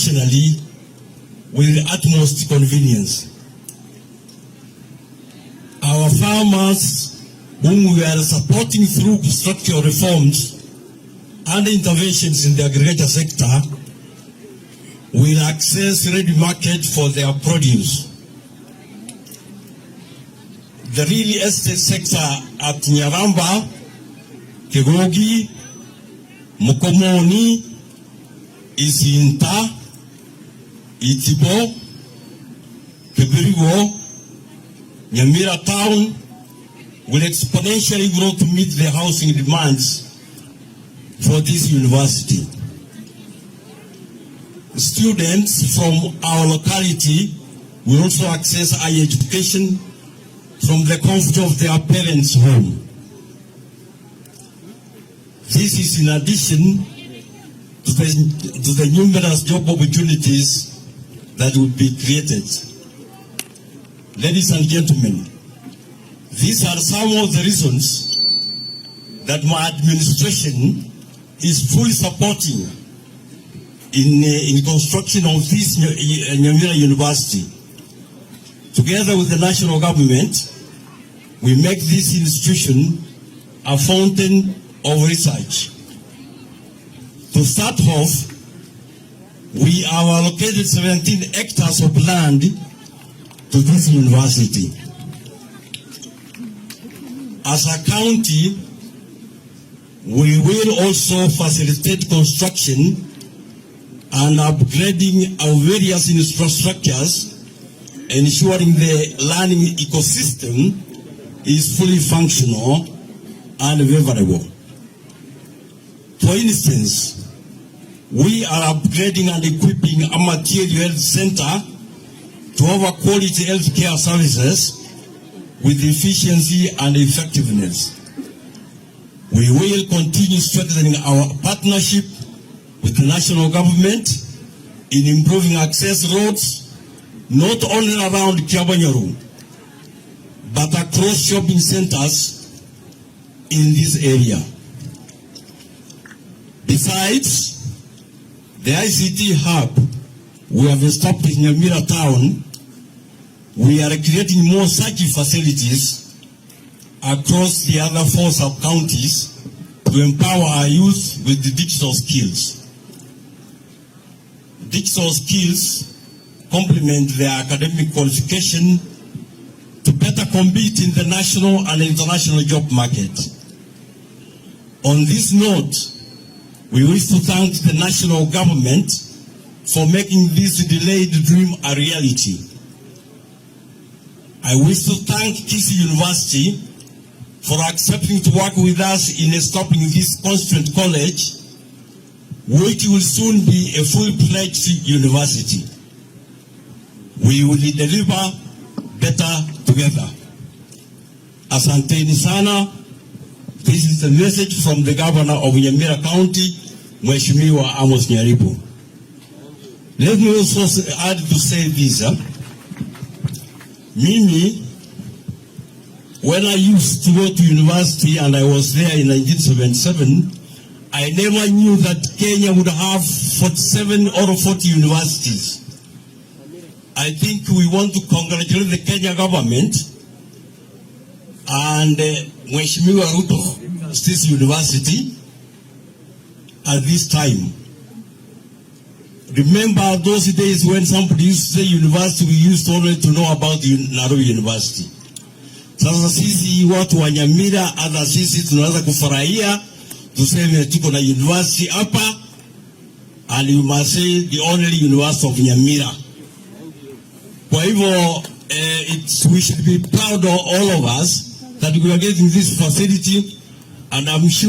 operationally with the utmost convenience. Our farmers, whom we are supporting through structural reforms and interventions in the agriculture sector, will access ready market for their produce. The real estate sector at Nyaramba, Kegogi, Mukomoni, Isinta, Itibo, Kebirigo, Nyamira town will exponentially grow to meet the housing demands for this university. Students from our locality will also access higher education from the comfort of their parents' home. This is in addition to the numerous job opportunities that will be created. Ladies and gentlemen, these are some of the reasons that my administration is fully supporting in construction of this Nyamira University. Together with the national government, we make this institution a fountain of research. To start off, we have allocated 17 hectares of land to this university. As a county, we will also facilitate construction and upgrading of various infrastructures, ensuring the learning ecosystem is fully functional and favorable. For instance, we are upgrading and equipping a material health center to offer quality health care services with efficiency and effectiveness. We will continue strengthening our partnership with the national government in improving access roads, not only around Kiabanyaru, but across shopping centers in this area. Besides, the ICT hub we have established in Nyamira town, we are creating more such facilities across the other 4 sub-counties to empower our youth with the digital skills. Digital skills complement their academic qualification to better compete in the national and international job market. On this note, we wish to thank the national government for making this delayed dream a reality. I wish to thank Kisii University for accepting to work with us in establishing this constituent college, which will soon be a full-fledged university. We will deliver better together. Asanteni sana. This is a message from the governor of Nyamira County, Mheshimiwa Amos Nyaribo. Let me also add to say this. Mimi, when I used to go to university and I was there in 1977, I never knew that Kenya would have 47 or 40 universities. I think we want to congratulate the Kenya government and Mheshimiwa Ruto State University at this time. Remember those days when somebody used to say university, we used only to know about the Nairobi University. Sasa sisi watu wa Nyamira, hata sisi tunaweza kufurahia tuseme tuko na university hapa, and you must say the only university of Nyamira. Kwa hivyo we should be proud of all of us that we are getting this facility, and I'm sure